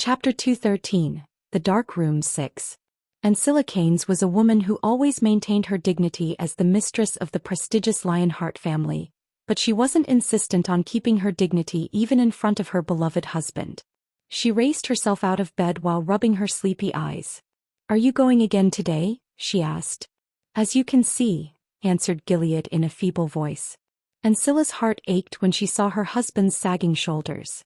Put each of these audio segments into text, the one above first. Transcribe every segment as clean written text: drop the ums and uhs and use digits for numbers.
Chapter 213, The Dark Room 6. Ancilla Keynes was a woman who always maintained her dignity as the mistress of the prestigious Lionheart family, but she wasn't insistent on keeping her dignity even in front of her beloved husband. She raised herself out of bed while rubbing her sleepy eyes. "Are you going again today?" she asked. "As you can see," answered Gilead in a feeble voice. Ancilla's heart ached when she saw her husband's sagging shoulders.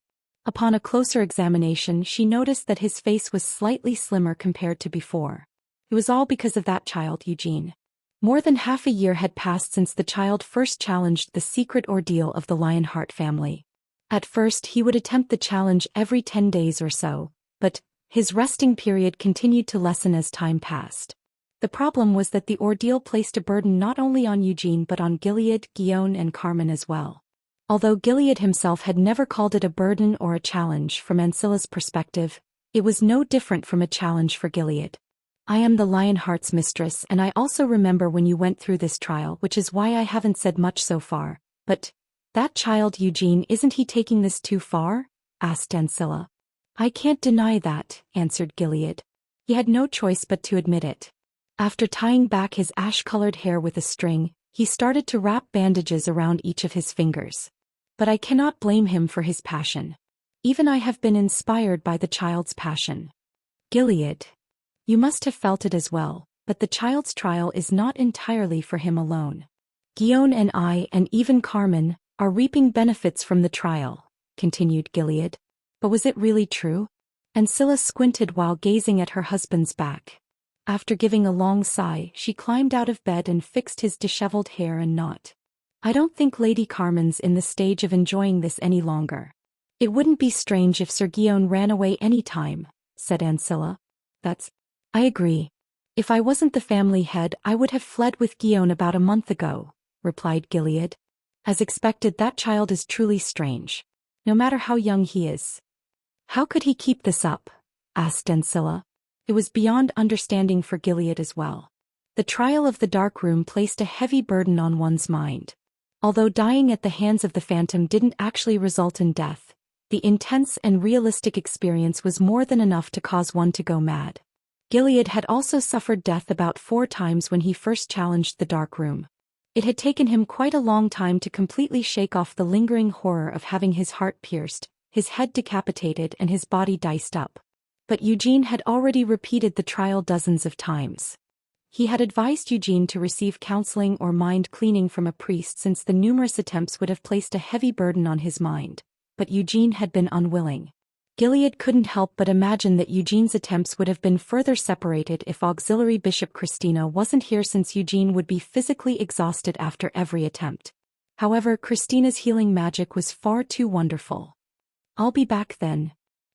Upon a closer examination, she noticed that his face was slightly slimmer compared to before. It was all because of that child, Eugene. More than half a year had passed since the child first challenged the secret ordeal of the Lionheart family. At first, he would attempt the challenge every 10 days or so, but his resting period continued to lessen as time passed. The problem was that the ordeal placed a burden not only on Eugene but on Gilead, Guillaume, and Carmen as well. Although Gilead himself had never called it a burden or a challenge from Ancilla's perspective, it was no different from a challenge for Gilead. "I am the Lionheart's mistress, and I also remember when you went through this trial, which is why I haven't said much so far. But that child, Eugene, isn't he taking this too far?" asked Ancilla. "I can't deny that," answered Gilead. He had no choice but to admit it. After tying back his ash-colored hair with a string, he started to wrap bandages around each of his fingers. "But I cannot blame him for his passion. Even I have been inspired by the child's passion." "Gilead, you must have felt it as well, but the child's trial is not entirely for him alone. Guillaume and I, and even Carmen, are reaping benefits from the trial," continued Gilead. "But was it really true?" Ancilla squinted while gazing at her husband's back. After giving a long sigh, she climbed out of bed and fixed his disheveled hair and knot. "I don't think Lady Carmen's in the stage of enjoying this any longer. It wouldn't be strange if Sir Guillaume ran away any time," said Ancilla. "I agree. If I wasn't the family head, I would have fled with Guillaume about a month ago," replied Gilead. "As expected, that child is truly strange. No matter how young he is." "How could he keep this up?" asked Ancilla. It was beyond understanding for Gilead as well. The trial of the Dark Room placed a heavy burden on one's mind. Although dying at the hands of the Phantom didn't actually result in death, the intense and realistic experience was more than enough to cause one to go mad. Gilead had also suffered death about 4 times when he first challenged the Dark Room. It had taken him quite a long time to completely shake off the lingering horror of having his heart pierced, his head decapitated, and his body diced up. But Eugene had already repeated the trial dozens of times. He had advised Eugene to receive counseling or mind cleaning from a priest since the numerous attempts would have placed a heavy burden on his mind, but Eugene had been unwilling. Gilead couldn't help but imagine that Eugene's attempts would have been further separated if Auxiliary Bishop Christina wasn't here, since Eugene would be physically exhausted after every attempt. However, Christina's healing magic was far too wonderful. "I'll be back then."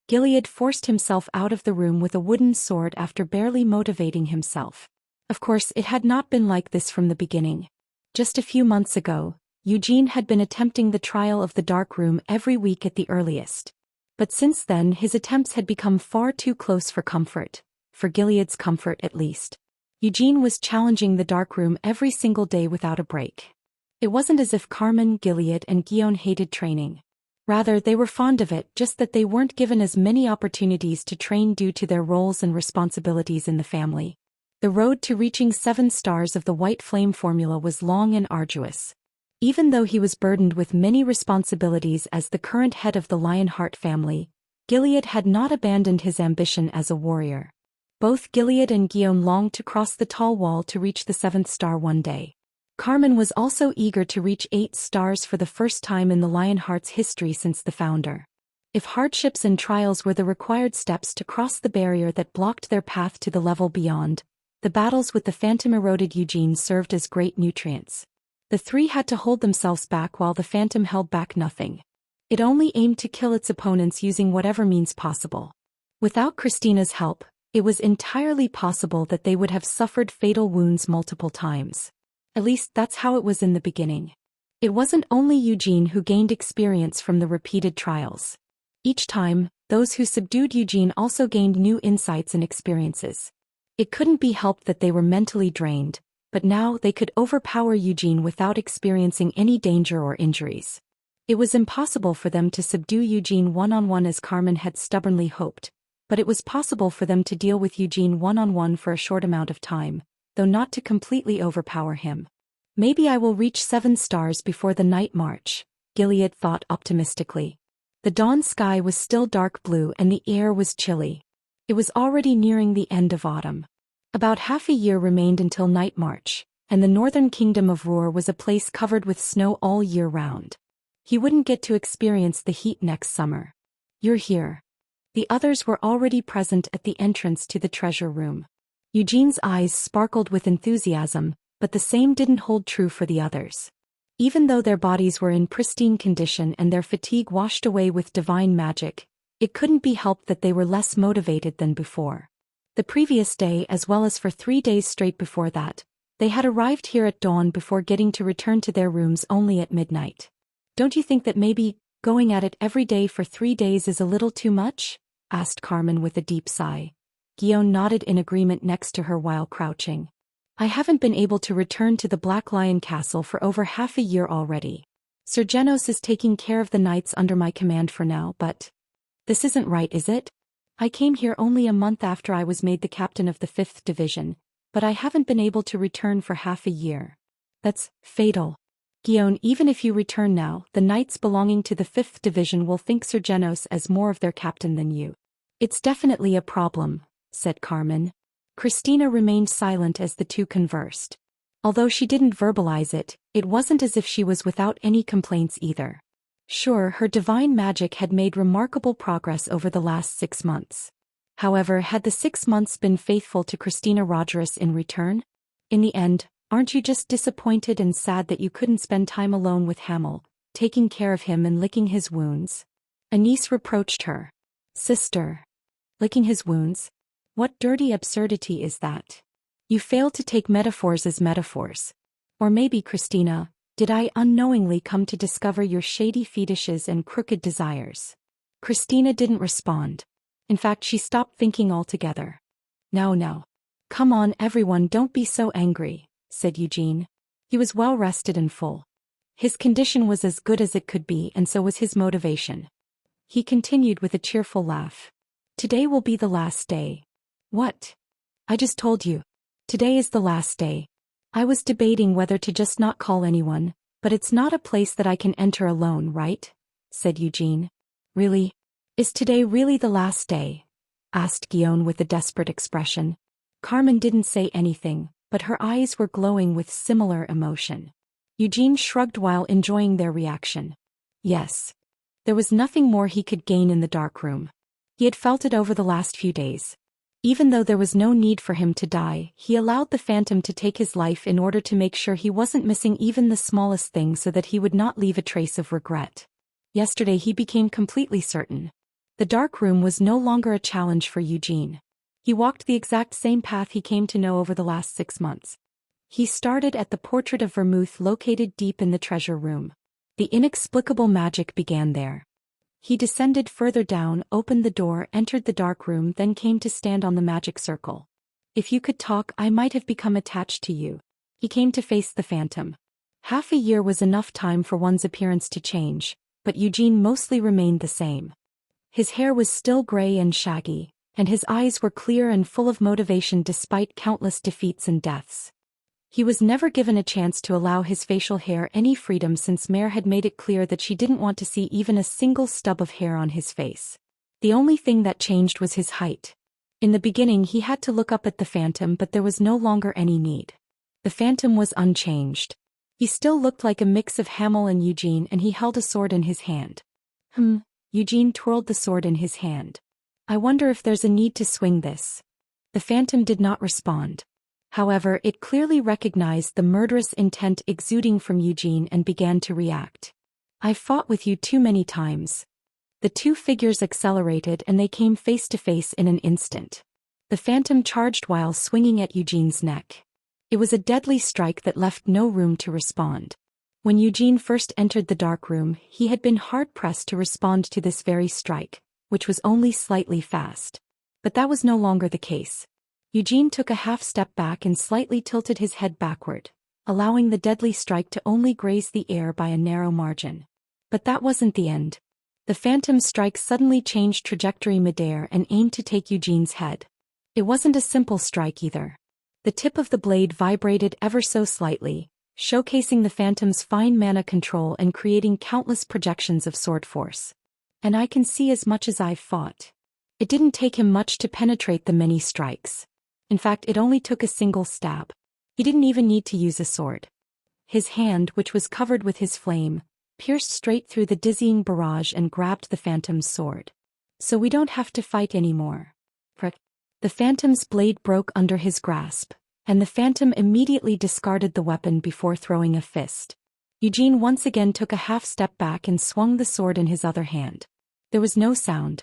Gilead forced himself out of the room with a wooden sword after barely motivating himself. Of course, it had not been like this from the beginning. Just a few months ago, Eugene had been attempting the trial of the Dark Room every week at the earliest. But since then, his attempts had become far too close for comfort, for Gilead's comfort at least. Eugene was challenging the Dark Room every single day without a break. It wasn't as if Carmen, Gilead, and Guillaume hated training. Rather, they were fond of it, just that they weren't given as many opportunities to train due to their roles and responsibilities in the family. The road to reaching 7 stars of the White Flame formula was long and arduous. Even though he was burdened with many responsibilities as the current head of the Lionheart family, Gilead had not abandoned his ambition as a warrior. Both Gilead and Guillaume longed to cross the tall wall to reach the 7th star one day. Carmen was also eager to reach 8 stars for the first time in the Lionheart's history since the founder. If hardships and trials were the required steps to cross the barrier that blocked their path to the level beyond, the battles with the Phantom eroded Eugene served as great nutrients. The 3 had to hold themselves back while the Phantom held back nothing. It only aimed to kill its opponents using whatever means possible. Without Christina's help, it was entirely possible that they would have suffered fatal wounds multiple times. At least that's how it was in the beginning. It wasn't only Eugene who gained experience from the repeated trials. Each time, those who subdued Eugene also gained new insights and experiences. It couldn't be helped that they were mentally drained, but now they could overpower Eugene without experiencing any danger or injuries. It was impossible for them to subdue Eugene one-on-one as Carmen had stubbornly hoped, but it was possible for them to deal with Eugene one-on-one for a short amount of time, though not to completely overpower him. Maybe I will reach 7 stars before the night march, Gilead thought optimistically. The dawn sky was still dark blue and the air was chilly. It was already nearing the end of autumn. About half a year remained until night march, and the northern kingdom of Ruhr was a place covered with snow all year round. He wouldn't get to experience the heat next summer. You're here. The others were already present at the entrance to the treasure room. Eugene's eyes sparkled with enthusiasm, but the same didn't hold true for the others. Even though their bodies were in pristine condition and their fatigue washed away with divine magic, it couldn't be helped that they were less motivated than before. The previous day as well as for 3 days straight before that, they had arrived here at dawn before getting to return to their rooms only at midnight. Don't you think that maybe going at it every day for 3 days is a little too much? Asked Carmen with a deep sigh. Guillaume nodded in agreement next to her while crouching. I haven't been able to return to the Black Lion Castle for over half a year already. Sir Genos is taking care of the knights under my command for now, but this isn't right, is it? I came here only a month after I was made the captain of the 5th Division, but I haven't been able to return for half a year. That's fatal. Guillaume, even if you return now, the knights belonging to the 5th Division will think Sir Genos as more of their captain than you. It's definitely a problem, said Carmen. Christina remained silent as the two conversed. Although she didn't verbalize it, it wasn't as if she was without any complaints either. Sure, her divine magic had made remarkable progress over the last 6 months. However, had the 6 months been faithful to Christina Rogerus in return? In the end, aren't you just disappointed and sad that you couldn't spend time alone with Hamel, taking care of him and licking his wounds? Anise reproached her. Sister. Licking his wounds? What dirty absurdity is that? You fail to take metaphors as metaphors. Or maybe, Christina, did I unknowingly come to discover your shady fetishes and crooked desires? Christina didn't respond. In fact, she stopped thinking altogether. No. Come on everyone, don't be so angry, said Eugene. He was well rested and full. His condition was as good as it could be, and so was his motivation. He continued with a cheerful laugh. Today will be the last day. What? I just told you. Today is the last day. I was debating whether to just not call anyone, but it's not a place that I can enter alone, right? Said Eugene. Really? Is today really the last day? Asked Guillaume with a desperate expression. Carmen didn't say anything, but her eyes were glowing with similar emotion. Eugene shrugged while enjoying their reaction. Yes. There was nothing more he could gain in the dark room. He had felt it over the last few days. Even though there was no need for him to die, he allowed the phantom to take his life in order to make sure he wasn't missing even the smallest thing so that he would not leave a trace of regret. Yesterday he became completely certain. The dark room was no longer a challenge for Eugene. He walked the exact same path he came to know over the last 6 months. He started at the portrait of Vermouth located deep in the treasure room. The inexplicable magic began there. He descended further down, opened the door, entered the dark room, then came to stand on the magic circle. If you could talk, I might have become attached to you. He came to face the phantom. Half a year was enough time for one's appearance to change, but Eugene mostly remained the same. His hair was still gray and shaggy, and his eyes were clear and full of motivation despite countless defeats and deaths. He was never given a chance to allow his facial hair any freedom since Mare had made it clear that she didn't want to see even a single stub of hair on his face. The only thing that changed was his height. In the beginning he had to look up at the phantom, but there was no longer any need. The phantom was unchanged. He still looked like a mix of Hamel and Eugene, and he held a sword in his hand. Eugene twirled the sword in his hand. I wonder if there's a need to swing this. The phantom did not respond. However, it clearly recognized the murderous intent exuding from Eugene and began to react. I've fought with you too many times. The two figures accelerated and they came face to face in an instant. The phantom charged while swinging at Eugene's neck. It was a deadly strike that left no room to respond. When Eugene first entered the dark room, he had been hard-pressed to respond to this very strike, which was only slightly fast. But that was no longer the case. Eugene took a half-step back and slightly tilted his head backward, allowing the deadly strike to only graze the air by a narrow margin. But that wasn't the end. The phantom's strike suddenly changed trajectory midair and aimed to take Eugene's head. It wasn't a simple strike either. The tip of the blade vibrated ever so slightly, showcasing the phantom's fine mana control and creating countless projections of sword force. And I can see as much as I've fought. It didn't take him much to penetrate the many strikes. In fact, it only took a single stab. He didn't even need to use a sword. His hand, which was covered with his flame, pierced straight through the dizzying barrage and grabbed the phantom's sword. So we don't have to fight anymore. The phantom's blade broke under his grasp, and the phantom immediately discarded the weapon before throwing a fist. Eugene once again took a half step back and swung the sword in his other hand. There was no sound.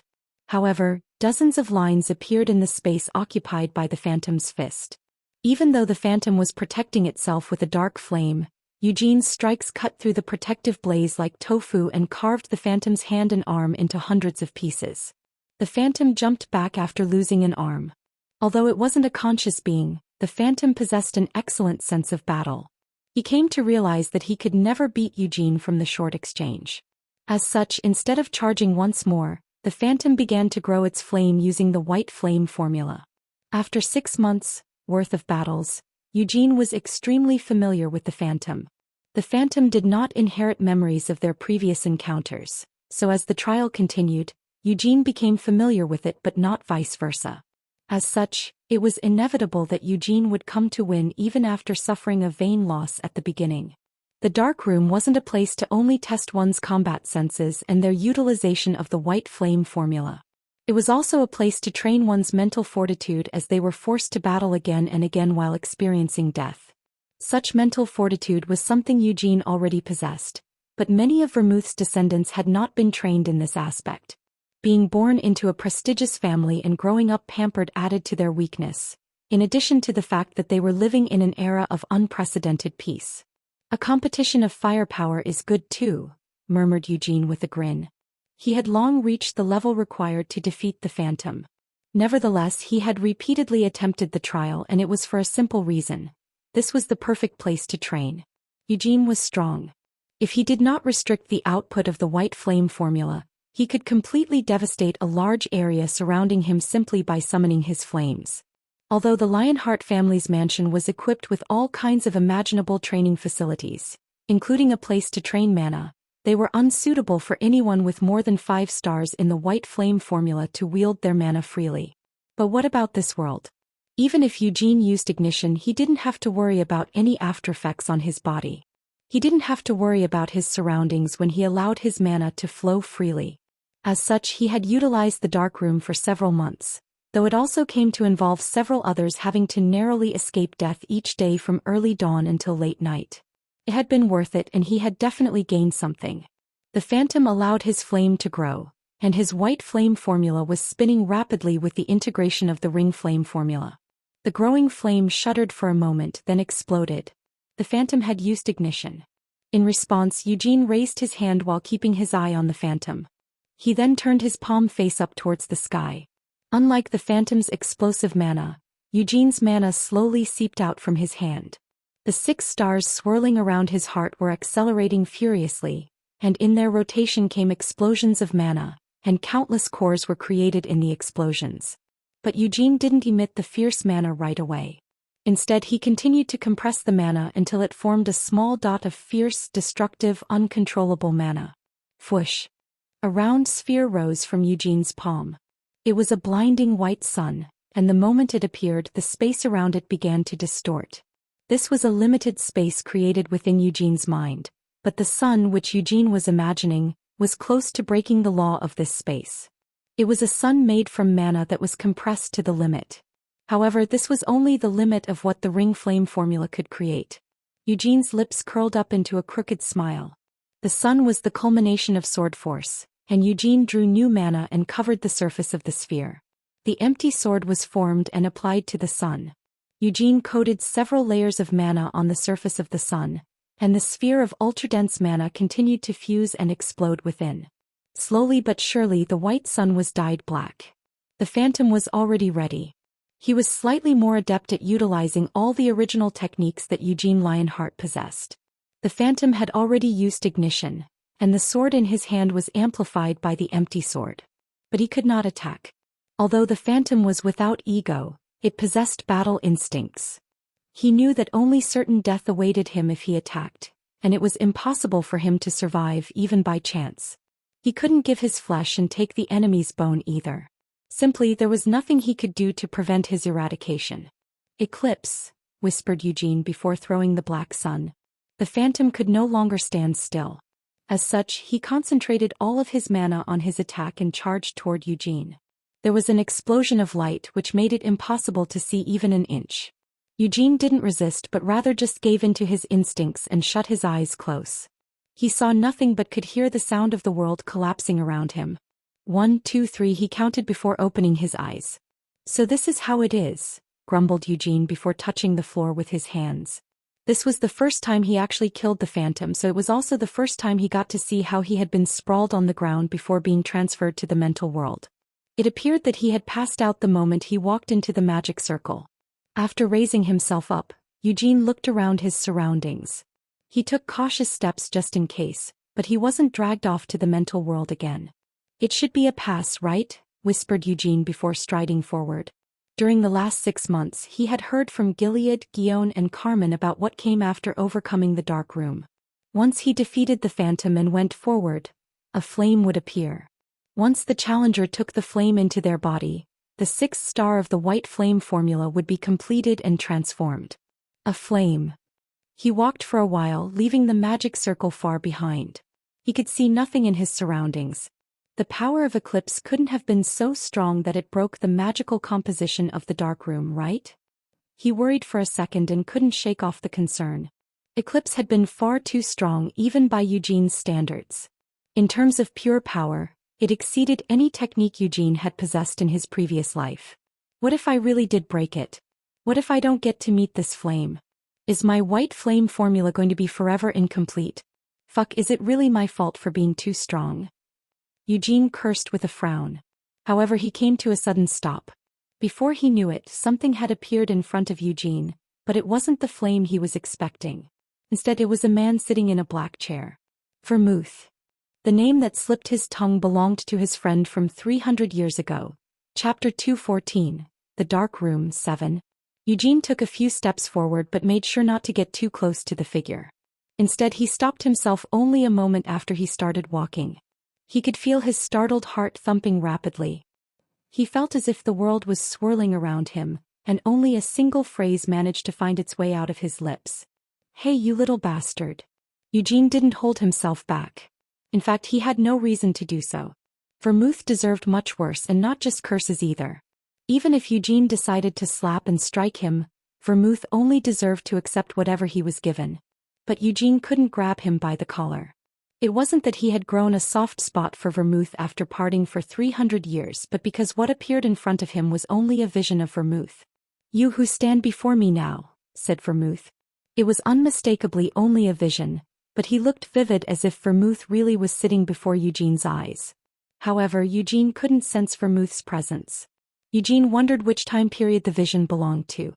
However, dozens of lines appeared in the space occupied by the phantom's fist. Even though the phantom was protecting itself with a dark flame, Eugene's strikes cut through the protective blaze like tofu and carved the phantom's hand and arm into hundreds of pieces. The phantom jumped back after losing an arm. Although it wasn't a conscious being, the phantom possessed an excellent sense of battle. He came to realize that he could never beat Eugene from the short exchange. As such, instead of charging once more, the phantom began to grow its flame using the white flame formula. After 6 months' worth of battles, Eugene was extremely familiar with the phantom. The phantom did not inherit memories of their previous encounters, so as the trial continued, Eugene became familiar with it but not vice versa. As such, it was inevitable that Eugene would come to win even after suffering a vain loss at the beginning. The dark room wasn't a place to only test one's combat senses and their utilization of the white flame formula. It was also a place to train one's mental fortitude as they were forced to battle again and again while experiencing death. Such mental fortitude was something Eugene already possessed, but many of Vermouth's descendants had not been trained in this aspect. Being born into a prestigious family and growing up pampered added to their weakness, in addition to the fact that they were living in an era of unprecedented peace. A competition of firepower is good too, murmured Eugene with a grin. He had long reached the level required to defeat the phantom. Nevertheless, he had repeatedly attempted the trial, and it was for a simple reason. This was the perfect place to train. Eugene was strong. If he did not restrict the output of the white flame formula, he could completely devastate a large area surrounding him simply by summoning his flames. Although the Lionheart family's mansion was equipped with all kinds of imaginable training facilities, including a place to train mana, they were unsuitable for anyone with more than 5 stars in the white flame formula to wield their mana freely. But what about this world? Even if Eugene used ignition, he didn't have to worry about any aftereffects on his body. He didn't have to worry about his surroundings when he allowed his mana to flow freely. As such, he had utilized the dark room for several months, though it also came to involve several others having to narrowly escape death each day from early dawn until late night. It had been worth it, and he had definitely gained something. The phantom allowed his flame to grow, and his white flame formula was spinning rapidly with the integration of the ring flame formula. The growing flame shuddered for a moment, then exploded. The phantom had used ignition. In response, Eugene raised his hand while keeping his eye on the phantom. He then turned his palm face up towards the sky. Unlike the phantom's explosive mana, Eugene's mana slowly seeped out from his hand. The 6 stars swirling around his heart were accelerating furiously, and in their rotation came explosions of mana, and countless cores were created in the explosions. But Eugene didn't emit the fierce mana right away. Instead, he continued to compress the mana until it formed a small dot of fierce, destructive, uncontrollable mana. Whoosh! A round sphere rose from Eugene's palm. It was a blinding white sun, and the moment it appeared, the space around it began to distort. This was a limited space created within Eugene's mind, but the sun which Eugene was imagining was close to breaking the law of this space. It was a sun made from mana that was compressed to the limit. However, this was only the limit of what the ring flame formula could create. Eugene's lips curled up into a crooked smile. The sun was the culmination of sword force, and Eugene drew new mana and covered the surface of the sphere. The empty sword was formed and applied to the sun. Eugene coated several layers of mana on the surface of the sun, and the sphere of ultra-dense mana continued to fuse and explode within. Slowly but surely the white sun was dyed black. The phantom was already ready. He was slightly more adept at utilizing all the original techniques that Eugene Lionheart possessed. The phantom had already used ignition, and the sword in his hand was amplified by the empty sword. But he could not attack. Although the phantom was without ego, it possessed battle instincts. He knew that only certain death awaited him if he attacked, and it was impossible for him to survive even by chance. He couldn't give his flesh and take the enemy's bone either. Simply, there was nothing he could do to prevent his eradication. Eclipse, whispered Eugene before throwing the black sun. The phantom could no longer stand still. As such, he concentrated all of his mana on his attack and charged toward Eugene. There was an explosion of light which made it impossible to see even an inch. Eugene didn't resist but rather just gave in to his instincts and shut his eyes close. He saw nothing but could hear the sound of the world collapsing around him. 1, 2, 3 he counted before opening his eyes. So this is how it is, grumbled Eugene before touching the floor with his hands. This was the first time he actually killed the phantom, so it was also the first time he got to see how he had been sprawled on the ground before being transferred to the mental world. It appeared that he had passed out the moment he walked into the magic circle. After raising himself up, Eugene looked around his surroundings. He took cautious steps just in case, but he wasn't dragged off to the mental world again. It should be a pass, right? Whispered Eugene before striding forward. During the last 6 months he had heard from Gilead, Guion and Carmen about what came after overcoming the dark room. Once he defeated the phantom and went forward, a flame would appear. Once the challenger took the flame into their body, the 6th star of the white flame formula would be completed and transformed. A flame. He walked for a while, leaving the magic circle far behind. He could see nothing in his surroundings. The power of Eclipse couldn't have been so strong that it broke the magical composition of the dark room, right? He worried for a second and couldn't shake off the concern. Eclipse had been far too strong even by Eugene's standards. In terms of pure power, it exceeded any technique Eugene had possessed in his previous life. What if I really did break it? What if I don't get to meet this flame? Is my white flame formula going to be forever incomplete? Fuck, is it really my fault for being too strong? Eugene cursed with a frown. However, he came to a sudden stop. Before he knew it, something had appeared in front of Eugene, but it wasn't the flame he was expecting. Instead, it was a man sitting in a black chair. Vermouth. The name that slipped his tongue belonged to his friend from 300 years ago. Chapter 214, The Dark Room 7. Eugene took a few steps forward but made sure not to get too close to the figure. Instead, he stopped himself only a moment after he started walking. He could feel his startled heart thumping rapidly. He felt as if the world was swirling around him, and only a single phrase managed to find its way out of his lips. "Hey, you little bastard." Eugene didn't hold himself back. In fact, he had no reason to do so. Vermouth deserved much worse, and not just curses either. Even if Eugene decided to slap and strike him, Vermouth only deserved to accept whatever he was given. But Eugene couldn't grab him by the collar. It wasn't that he had grown a soft spot for Vermouth after parting for 300 years, but because what appeared in front of him was only a vision of Vermouth. "You who stand before me now," said Vermouth. It was unmistakably only a vision, but he looked vivid, as if Vermouth really was sitting before Eugene's eyes. However, Eugene couldn't sense Vermouth's presence. Eugene wondered which time period the vision belonged to.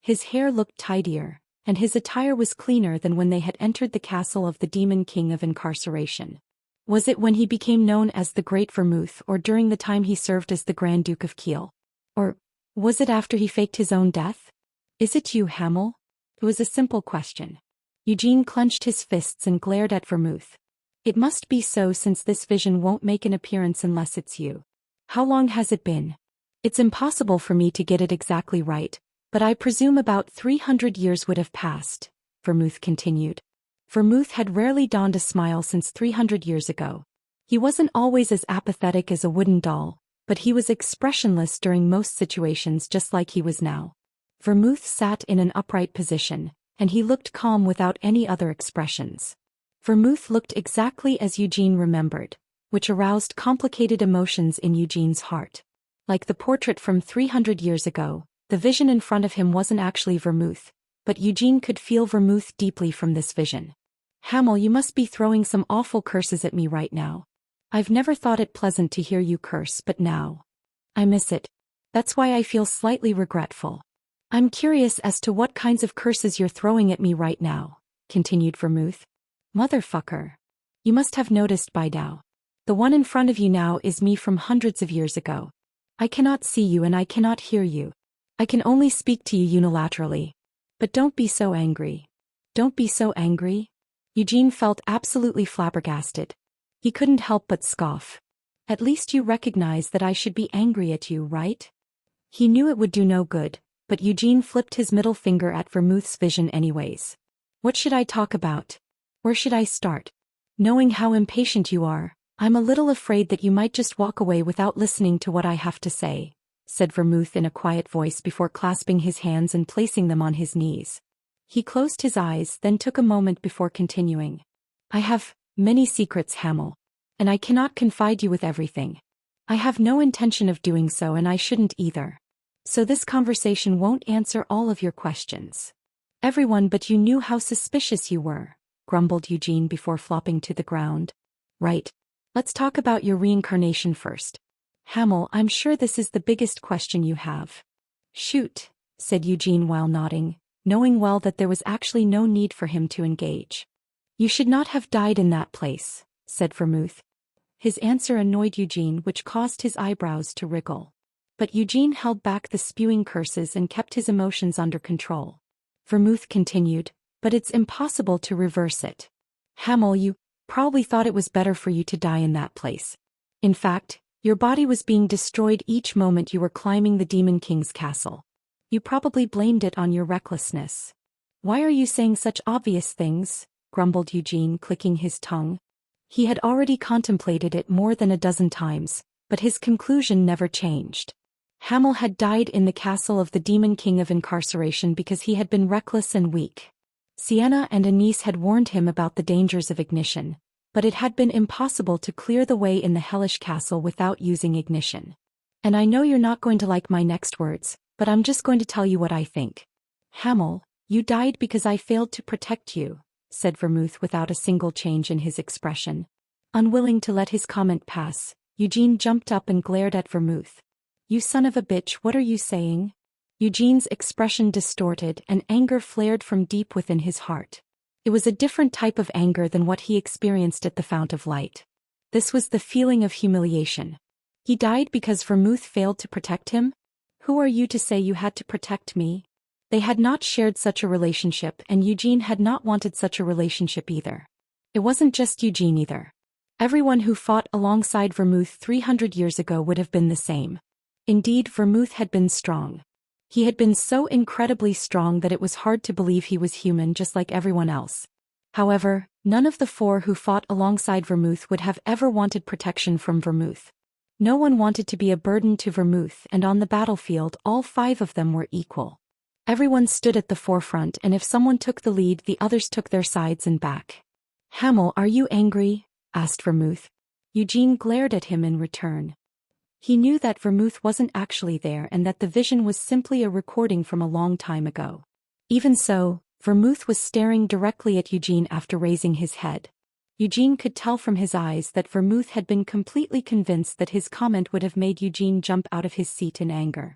His hair looked tidier, and his attire was cleaner than when they had entered the castle of the Demon King of Incarceration. Was it when he became known as the Great Vermouth, or during the time he served as the Grand Duke of Kiel? Or was it after he faked his own death? "Is it you, Hamel?" It was a simple question. Eugene clenched his fists and glared at Vermouth. "It must be so, since this vision won't make an appearance unless it's you. How long has it been?" "It's impossible for me to get it exactly right, but I presume about 300 years would have passed," Vermouth continued. Vermouth had rarely donned a smile since 300 years ago. He wasn't always as apathetic as a wooden doll, but he was expressionless during most situations, just like he was now. Vermouth sat in an upright position, and he looked calm without any other expressions. Vermouth looked exactly as Eugene remembered, which aroused complicated emotions in Eugene's heart. Like the portrait from 300 years ago, the vision in front of him wasn't actually Vermouth, but Eugene could feel Vermouth deeply from this vision. "Hamel, you must be throwing some awful curses at me right now. I've never thought it pleasant to hear you curse, but now I miss it. That's why I feel slightly regretful. I'm curious as to what kinds of curses you're throwing at me right now," continued Vermouth. "Motherfucker." You must have noticed by now. The one in front of you now is me from hundreds of years ago. I cannot see you and I cannot hear you. I can only speak to you unilaterally. But don't be so angry. Don't be so angry. Eugene felt absolutely flabbergasted. He couldn't help but scoff. At least you recognize that I should be angry at you, right? He knew it would do no good, but Eugene flipped his middle finger at Vermouth's vision anyways. What should I talk about? Where should I start? Knowing how impatient you are, I'm a little afraid that you might just walk away without listening to what I have to say, said Vermouth in a quiet voice before clasping his hands and placing them on his knees. He closed his eyes, then took a moment before continuing. I have many secrets, Hamel. And I cannot confide you with everything. I have no intention of doing so and I shouldn't either. So this conversation won't answer all of your questions. Everyone but you knew how suspicious you were, grumbled Eugene before flopping to the ground. Right. Let's talk about your reincarnation first. Hamel, I'm sure this is the biggest question you have. Shoot, said Eugene while nodding, knowing well that there was actually no need for him to engage. You should not have died in that place, said Vermouth. His answer annoyed Eugene, which caused his eyebrows to wriggle. But Eugene held back the spewing curses and kept his emotions under control. Vermouth continued, but it's impossible to reverse it. Hamel, you probably thought it was better for you to die in that place. In fact, your body was being destroyed each moment you were climbing the Demon King's castle. You probably blamed it on your recklessness. Why are you saying such obvious things? Grumbled Eugene, clicking his tongue. He had already contemplated it more than a dozen times, but his conclusion never changed. Hamel had died in the castle of the Demon King of Incarceration because he had been reckless and weak. Sienna and Anise had warned him about the dangers of ignition, but it had been impossible to clear the way in the hellish castle without using ignition. And I know you're not going to like my next words, but I'm just going to tell you what I think. Hamel, you died because I failed to protect you, said Vermouth without a single change in his expression. Unwilling to let his comment pass, Eugene jumped up and glared at Vermouth. You son of a bitch, what are you saying? Eugene's expression distorted and anger flared from deep within his heart. It was a different type of anger than what he experienced at the Fount of Light. This was the feeling of humiliation. He died because Vermouth failed to protect him? Who are you to say you had to protect me? They had not shared such a relationship, and Eugene had not wanted such a relationship either. It wasn't just Eugene either. Everyone who fought alongside Vermouth 300 years ago would have been the same. Indeed, Vermouth had been strong. He had been so incredibly strong that it was hard to believe he was human just like everyone else. However, none of the four who fought alongside Vermouth would have ever wanted protection from Vermouth. No one wanted to be a burden to Vermouth, and on the battlefield all five of them were equal. Everyone stood at the forefront, and if someone took the lead, the others took their sides and back. Hamel, are you angry? Asked Vermouth. Eugene glared at him in return. He knew that Vermouth wasn't actually there and that the vision was simply a recording from a long time ago. Even so, Vermouth was staring directly at Eugene after raising his head. Eugene could tell from his eyes that Vermouth had been completely convinced that his comment would have made Eugene jump out of his seat in anger.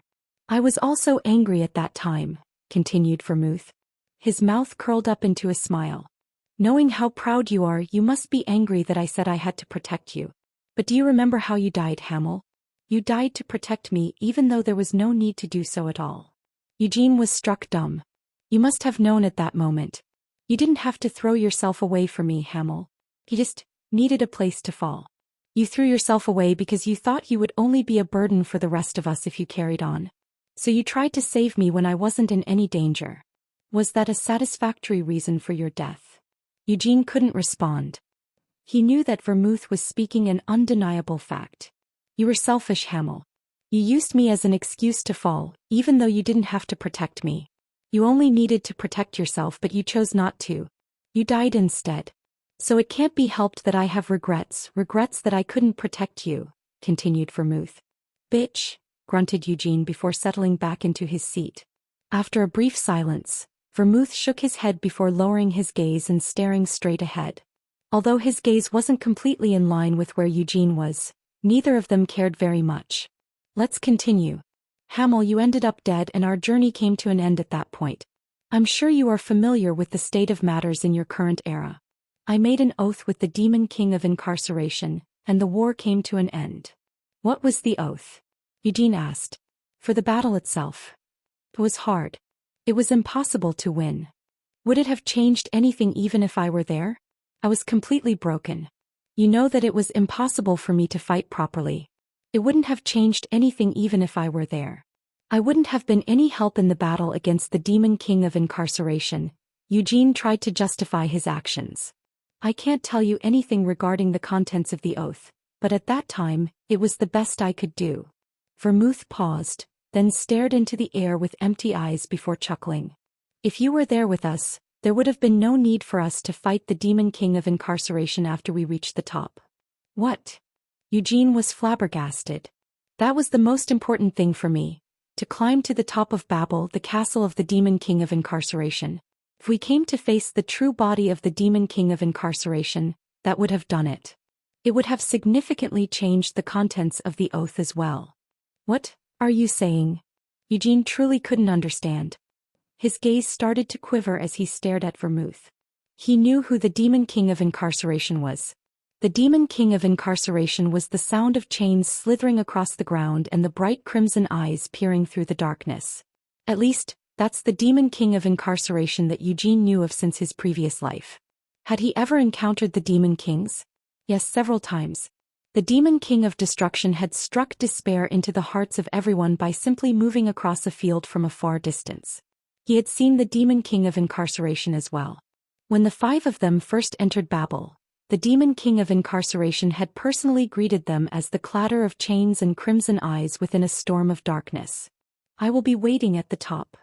I was also angry at that time, continued Vermouth. His mouth curled up into a smile. Knowing how proud you are, you must be angry that I said I had to protect you. But do you remember how you died, Hamel? You died to protect me even though there was no need to do so at all. Eugene was struck dumb. You must have known at that moment. You didn't have to throw yourself away for me, Hamel. You just needed a place to fall. You threw yourself away because you thought you would only be a burden for the rest of us if you carried on. So you tried to save me when I wasn't in any danger. Was that a satisfactory reason for your death? Eugene couldn't respond. He knew that Vermouth was speaking an undeniable fact. You were selfish, Hamel. You used me as an excuse to fall, even though you didn't have to protect me. You only needed to protect yourself, but you chose not to. You died instead. So it can't be helped that I have regrets that I couldn't protect you, continued Vermouth. Bitch, grunted Eugene before settling back into his seat. After a brief silence, Vermouth shook his head before lowering his gaze and staring straight ahead. Although his gaze wasn't completely in line with where Eugene was, neither of them cared very much. Let's continue. Hamel, you ended up dead and our journey came to an end at that point. I'm sure you are familiar with the state of matters in your current era. I made an oath with the demon king of incarceration, and the war came to an end. What was the oath? Eugene asked. For the battle itself. It was hard. It was impossible to win. Would it have changed anything even if I were there? I was completely broken. You know that it was impossible for me to fight properly. It wouldn't have changed anything even if I were there. I wouldn't have been any help in the battle against the demon king of incarceration. Eugene tried to justify his actions. I can't tell you anything regarding the contents of the oath, but at that time, it was the best I could do. Vermouth paused, then stared into the air with empty eyes before chuckling. If you were there with us, there would have been no need for us to fight the demon king of incarceration after we reached the top. What? Eugene was flabbergasted. That was the most important thing for me. To climb to the top of Babel, the castle of the demon king of incarceration. If we came to face the true body of the demon king of incarceration, that would have done it. It would have significantly changed the contents of the oath as well. What are you saying? Eugene truly couldn't understand. His gaze started to quiver as he stared at Vermouth. He knew who the demon king of incarceration was. The demon king of incarceration was the sound of chains slithering across the ground and the bright crimson eyes peering through the darkness. At least, that's the demon king of incarceration that Eugene knew of since his previous life. Had he ever encountered the demon kings? Yes, several times. The demon king of destruction had struck despair into the hearts of everyone by simply moving across a field from a far distance. He had seen the demon king of incarceration as well. When the five of them first entered Babel, the demon king of incarceration had personally greeted them as the clatter of chains and crimson eyes within a storm of darkness. I will be waiting at the top.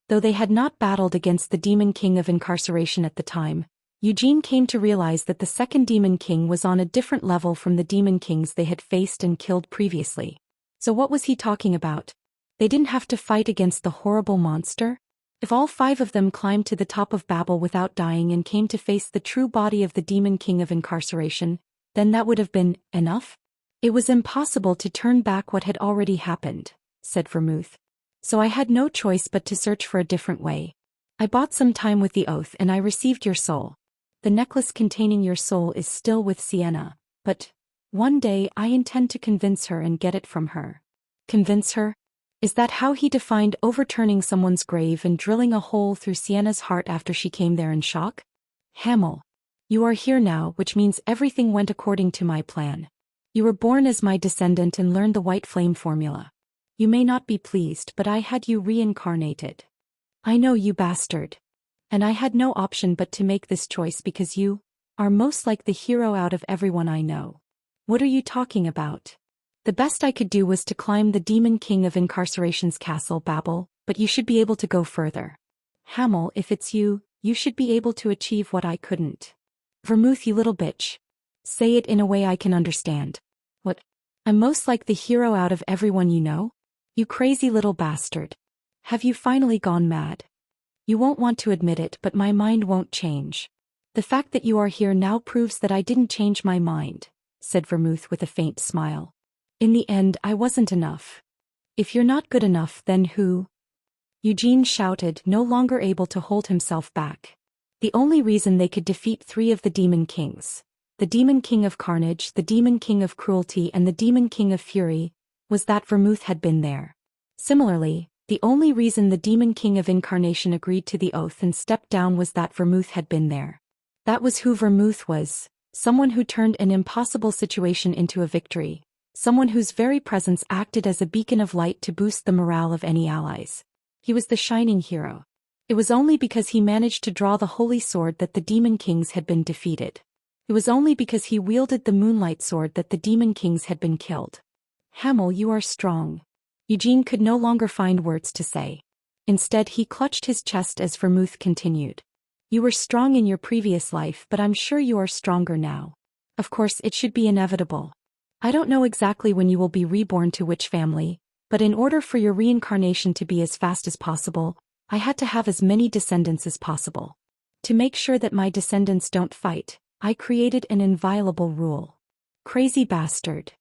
Though they had not battled against the demon king of incarceration at the time, Eugene came to realize that the second demon king was on a different level from the demon kings they had faced and killed previously. So what was he talking about? They didn't have to fight against the horrible monster? If all five of them climbed to the top of Babel without dying and came to face the true body of the demon king of incarceration, then that would have been enough? It was impossible to turn back what had already happened, said Vermouth. So I had no choice but to search for a different way. I bought some time with the oath and I received your soul. The necklace containing your soul is still with Sienna, but one day I intend to convince her and get it from her. Convince her? Is that how he defined overturning someone's grave and drilling a hole through Sienna's heart after she came there in shock? Hamel. You are here now, which means everything went according to my plan. You were born as my descendant and learned the white flame formula. You may not be pleased, but I had you reincarnated. I know, you bastard. And I had no option but to make this choice because you are most like the hero out of everyone I know. What are you talking about? The best I could do was to climb the demon king of incarceration's castle, Babel, but you should be able to go further. Hamel, if it's you, you should be able to achieve what I couldn't. Vermouth, you little bitch. Say it in a way I can understand. What? I'm most like the hero out of everyone you know? You crazy little bastard. Have you finally gone mad? You won't want to admit it, but my mind won't change. The fact that you are here now proves that I didn't change my mind, said Vermouth with a faint smile. In the end, I wasn't enough. If you're not good enough, then who? Eugene shouted, no longer able to hold himself back. The only reason they could defeat three of the demon kings, the demon king of carnage, the demon king of cruelty, and the demon king of fury, was that Vermouth had been there. Similarly, the only reason the demon king of incarnation agreed to the oath and stepped down was that Vermouth had been there. That was who Vermouth was, someone who turned an impossible situation into a victory. Someone whose very presence acted as a beacon of light to boost the morale of any allies. He was the shining hero. It was only because he managed to draw the holy sword that the demon kings had been defeated. It was only because he wielded the moonlight sword that the demon kings had been killed. Hamel, you are strong. Eugene could no longer find words to say. Instead, he clutched his chest as Vermouth continued. You were strong in your previous life, but I'm sure you are stronger now. Of course, it should be inevitable. I don't know exactly when you will be reborn to which family, but in order for your reincarnation to be as fast as possible, I had to have as many descendants as possible. To make sure that my descendants don't fight, I created an inviolable rule. Crazy bastard.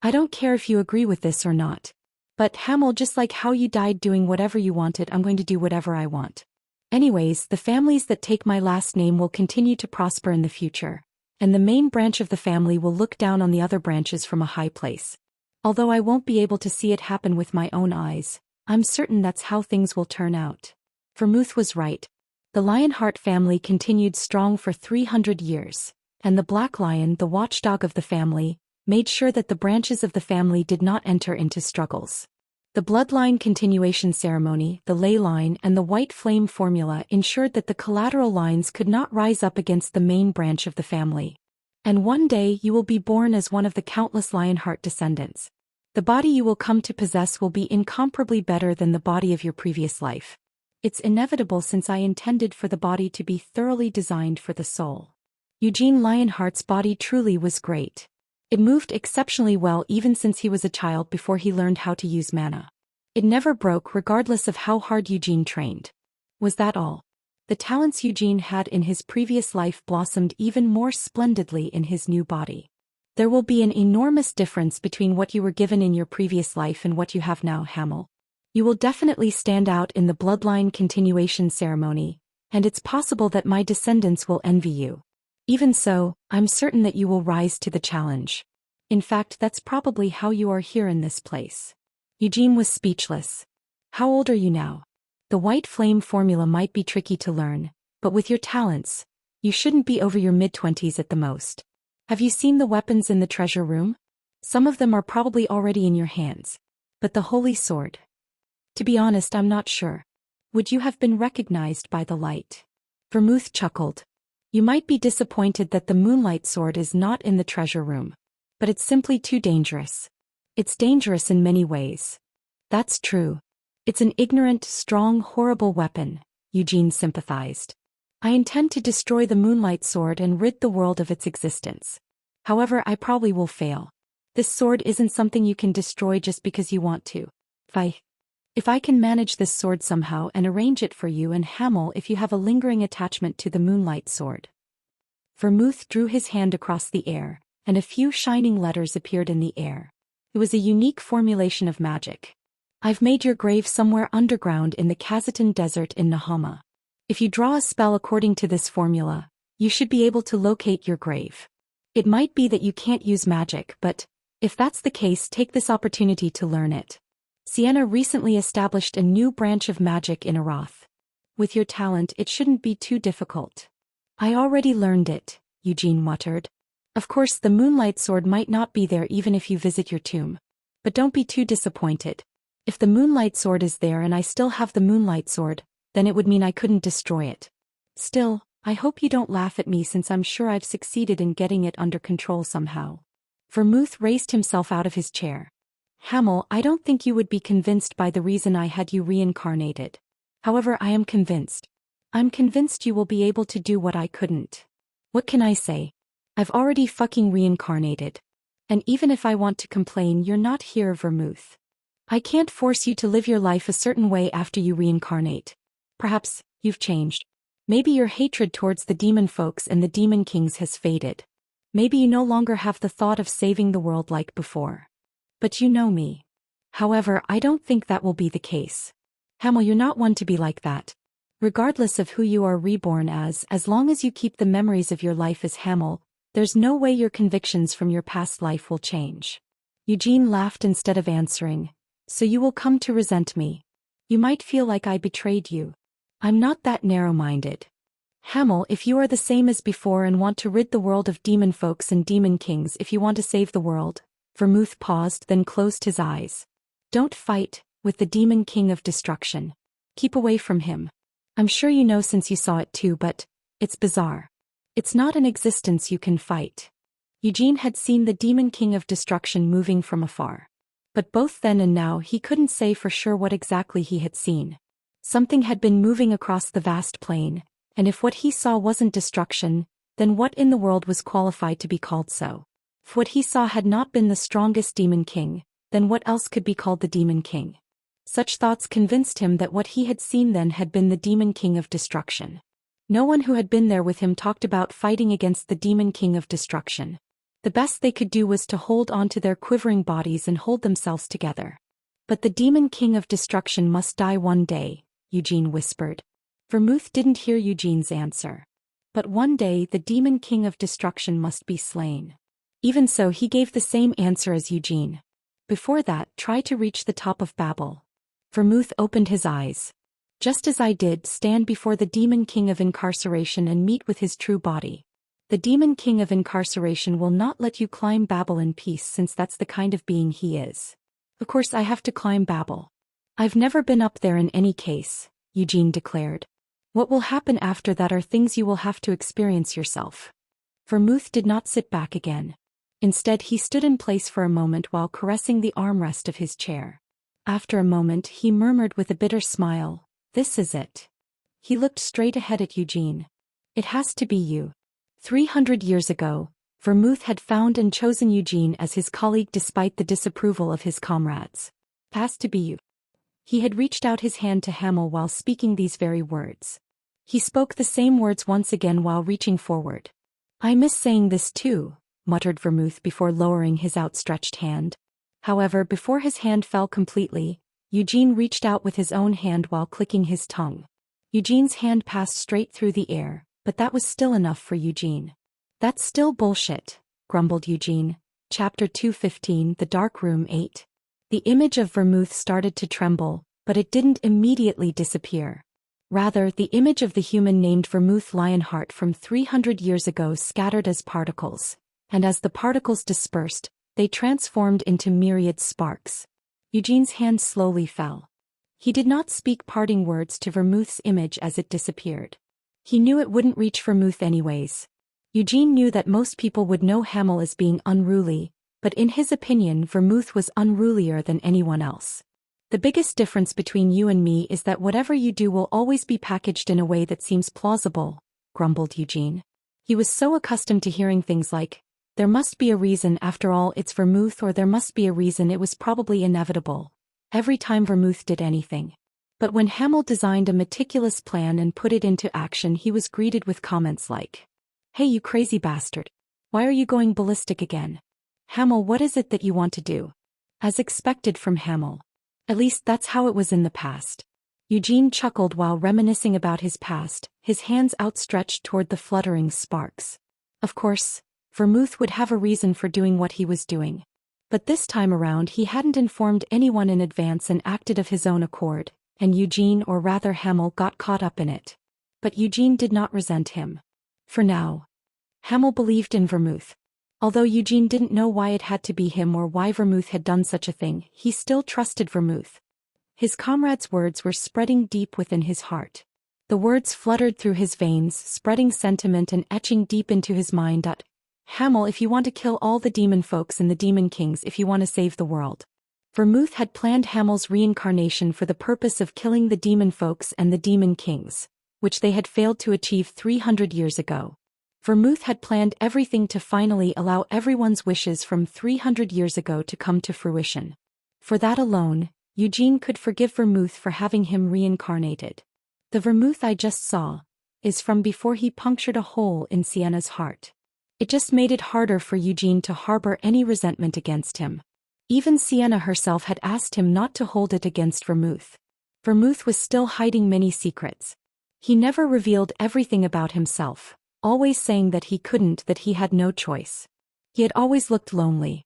I don't care if you agree with this or not. But Hamel, just like how you died doing whatever you wanted, I'm going to do whatever I want. Anyways, the families that take my last name will continue to prosper in the future, and the main branch of the family will look down on the other branches from a high place. Although I won't be able to see it happen with my own eyes, I'm certain that's how things will turn out. Vermouth was right. The Lionheart family continued strong for 300 years, and the Black Lion, the watchdog of the family, made sure that the branches of the family did not enter into struggles. The bloodline continuation ceremony, the ley line, and the white flame formula ensured that the collateral lines could not rise up against the main branch of the family. And one day you will be born as one of the countless Lionheart descendants. The body you will come to possess will be incomparably better than the body of your previous life. It's inevitable since I intended for the body to be thoroughly designed for the soul. Eugene Lionheart's body truly was great. It moved exceptionally well even since he was a child before he learned how to use mana. It never broke regardless of how hard Eugene trained. Was that all? The talents Eugene had in his previous life blossomed even more splendidly in his new body. There will be an enormous difference between what you were given in your previous life and what you have now, Hamel. You will definitely stand out in the bloodline continuation ceremony, and it's possible that my descendants will envy you. Even so, I'm certain that you will rise to the challenge. In fact, that's probably how you are here in this place. Eugene was speechless. How old are you now? The white flame formula might be tricky to learn, but with your talents, you shouldn't be over your mid-20s at the most. Have you seen the weapons in the treasure room? Some of them are probably already in your hands. But the holy sword? To be honest, I'm not sure. Would you have been recognized by the light? Vermouth chuckled. You might be disappointed that the moonlight sword is not in the treasure room. But it's simply too dangerous. It's dangerous in many ways. That's true. It's an ignorant, strong, horrible weapon, Eugene sympathized. I intend to destroy the moonlight sword and rid the world of its existence. However, I probably will fail. This sword isn't something you can destroy just because you want to. If I can manage this sword somehow and arrange it for you and Hamel if you have a lingering attachment to the moonlight sword. Vermouth drew his hand across the air, and a few shining letters appeared in the air. It was a unique formulation of magic. I've made your grave somewhere underground in the Kazaton Desert in Nahama. If you draw a spell according to this formula, you should be able to locate your grave. It might be that you can't use magic, but if that's the case, take this opportunity to learn it. Sienna recently established a new branch of magic in Arath. With your talent, it shouldn't be too difficult. I already learned it, Eugene muttered. Of course, the moonlight sword might not be there even if you visit your tomb. But don't be too disappointed. If the moonlight sword is there and I still have the moonlight sword, then it would mean I couldn't destroy it. Still, I hope you don't laugh at me since I'm sure I've succeeded in getting it under control somehow. Vermouth raised himself out of his chair. Hamel, I don't think you would be convinced by the reason I had you reincarnated. However, I am convinced. I'm convinced you will be able to do what I couldn't. What can I say? I've already fucking reincarnated. And even if I want to complain, you're not here, Vermouth. I can't force you to live your life a certain way after you reincarnate. Perhaps you've changed. Maybe your hatred towards the demon folks and the demon kings has faded. Maybe you no longer have the thought of saving the world like before. But you know me. However, I don't think that will be the case. Hamel, you're not one to be like that. Regardless of who you are reborn as long as you keep the memories of your life as Hamel, there's no way your convictions from your past life will change. Eugene laughed instead of answering. So you will come to resent me. You might feel like I betrayed you. I'm not that narrow-minded. Hamel, if you are the same as before and want to rid the world of demon folks and demon kings, if you want to save the world. Vermouth paused, then closed his eyes. Don't fight with the demon king of destruction. Keep away from him. I'm sure you know since you saw it too, but it's bizarre. It's not an existence you can fight. Eugene had seen the demon king of destruction moving from afar. But both then and now he couldn't say for sure what exactly he had seen. Something had been moving across the vast plain, and if what he saw wasn't destruction, then what in the world was qualified to be called so? If what he saw had not been the strongest demon king, then what else could be called the demon king? Such thoughts convinced him that what he had seen then had been the demon king of destruction. No one who had been there with him talked about fighting against the demon king of destruction. The best they could do was to hold on to their quivering bodies and hold themselves together. But the demon king of destruction must die one day, Eugene whispered. Vermouth didn't hear Eugene's answer. But one day the demon king of destruction must be slain. Even so, he gave the same answer as Eugene. Before that, try to reach the top of Babel. Vermouth opened his eyes. Just as I did, stand before the demon king of incarceration and meet with his true body. The demon king of incarceration will not let you climb Babel in peace, since that's the kind of being he is. Of course I have to climb Babel. I've never been up there in any case, Eugene declared. What will happen after that are things you will have to experience yourself. Vermouth did not sit back again. Instead, he stood in place for a moment while caressing the armrest of his chair. After a moment, he murmured with a bitter smile, "This is it." He looked straight ahead at Eugene. "It has to be you." 300 years ago, Vermouth had found and chosen Eugene as his colleague despite the disapproval of his comrades. "Has to be you." He had reached out his hand to Hamel while speaking these very words. He spoke the same words once again while reaching forward. "I miss saying this too," muttered Vermouth before lowering his outstretched hand. However, before his hand fell completely, Eugene reached out with his own hand while clicking his tongue. Eugene's hand passed straight through the air, but that was still enough for Eugene. "That's still bullshit," grumbled Eugene. Chapter 215, The Dark Room 8. The image of Vermouth started to tremble, but it didn't immediately disappear. Rather, the image of the human named Vermouth Lionheart from 300 years ago scattered as particles, and as the particles dispersed, they transformed into myriad sparks. Eugene's hand slowly fell. He did not speak parting words to Vermouth's image as it disappeared. He knew it wouldn't reach Vermouth anyways. Eugene knew that most people would know Hamel as being unruly, but in his opinion Vermouth was unrulier than anyone else. "The biggest difference between you and me is that whatever you do will always be packaged in a way that seems plausible," grumbled Eugene. He was so accustomed to hearing things like, "There must be a reason, after all it's Vermouth," or "There must be a reason, it was probably inevitable," every time Vermouth did anything. But when Hamel designed a meticulous plan and put it into action, he was greeted with comments like, "Hey you crazy bastard. Why are you going ballistic again? Hamel, what is it that you want to do?" As expected from Hamel. At least that's how it was in the past. Eugene chuckled while reminiscing about his past, his hands outstretched toward the fluttering sparks. Of course, Vermouth would have a reason for doing what he was doing. But this time around he hadn't informed anyone in advance and acted of his own accord, and Eugene, or rather Hamel, got caught up in it. But Eugene did not resent him. For now. Hamel believed in Vermouth. Although Eugene didn't know why it had to be him or why Vermouth had done such a thing, he still trusted Vermouth. His comrade's words were spreading deep within his heart. The words fluttered through his veins, spreading sentiment and etching deep into his mind. "Hamel, if you want to kill all the demon folks and the demon kings, if you want to save the world." Vermouth had planned Hamel's reincarnation for the purpose of killing the demon folks and the demon kings, which they had failed to achieve 300 years ago. Vermouth had planned everything to finally allow everyone's wishes from 300 years ago to come to fruition. For that alone, Eugene could forgive Vermouth for having him reincarnated. The Vermouth I just saw is from before he punctured a hole in Sienna's heart. It just made it harder for Eugene to harbor any resentment against him. Even Sienna herself had asked him not to hold it against Vermouth. Vermouth was still hiding many secrets. He never revealed everything about himself, always saying that he couldn't, that he had no choice. He had always looked lonely.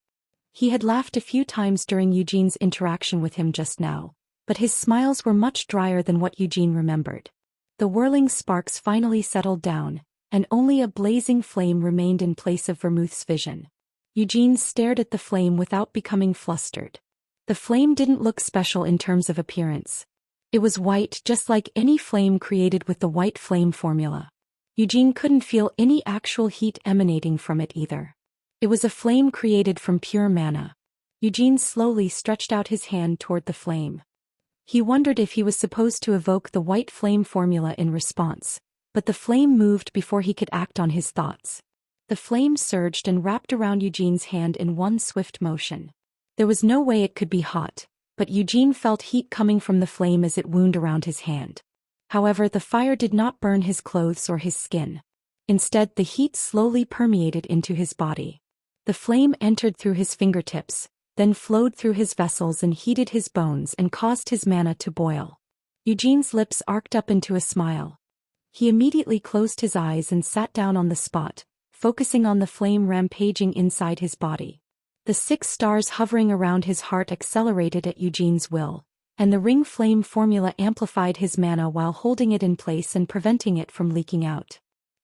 He had laughed a few times during Eugene's interaction with him just now, but his smiles were much drier than what Eugene remembered. The whirling sparks finally settled down, and only a blazing flame remained in place of Vermouth's vision. Eugene stared at the flame without becoming flustered. The flame didn't look special in terms of appearance. It was white, just like any flame created with the white flame formula. Eugene couldn't feel any actual heat emanating from it either. It was a flame created from pure mana. Eugene slowly stretched out his hand toward the flame. He wondered if he was supposed to evoke the white flame formula in response, but the flame moved before he could act on his thoughts. The flame surged and wrapped around Eugene's hand in one swift motion. There was no way it could be hot, but Eugene felt heat coming from the flame as it wound around his hand. However, the fire did not burn his clothes or his skin. Instead, the heat slowly permeated into his body. The flame entered through his fingertips, then flowed through his vessels and heated his bones and caused his mana to boil. Eugene's lips arced up into a smile. He immediately closed his eyes and sat down on the spot, focusing on the flame rampaging inside his body. The 6 stars hovering around his heart accelerated at Eugene's will, and the ring flame formula amplified his mana while holding it in place and preventing it from leaking out.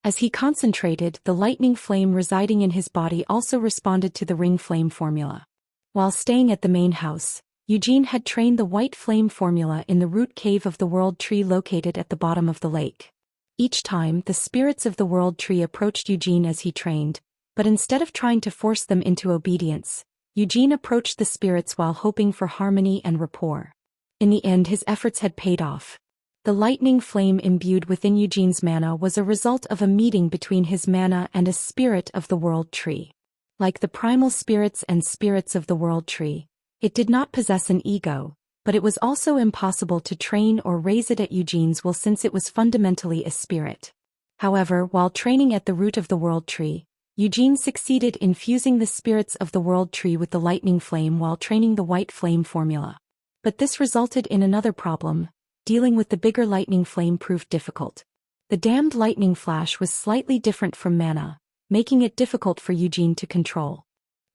As he concentrated, the lightning flame residing in his body also responded to the ring flame formula. While staying at the main house, Eugene had trained the white flame formula in the root cave of the world tree located at the bottom of the lake. Each time, the spirits of the world tree approached Eugene as he trained, but instead of trying to force them into obedience, Eugene approached the spirits while hoping for harmony and rapport. In the end, his efforts had paid off. The lightning flame imbued within Eugene's mana was a result of a meeting between his mana and a spirit of the world tree. Like the primal spirits and spirits of the world tree, it did not possess an ego, but it was also impossible to train or raise it at Eugene's will since it was fundamentally a spirit. However, while training at the root of the world tree, Eugene succeeded in fusing the spirits of the world tree with the lightning flame while training the white flame formula. But this resulted in another problem. Dealing with the bigger lightning flame proved difficult. The damned lightning flash was slightly different from mana, making it difficult for Eugene to control.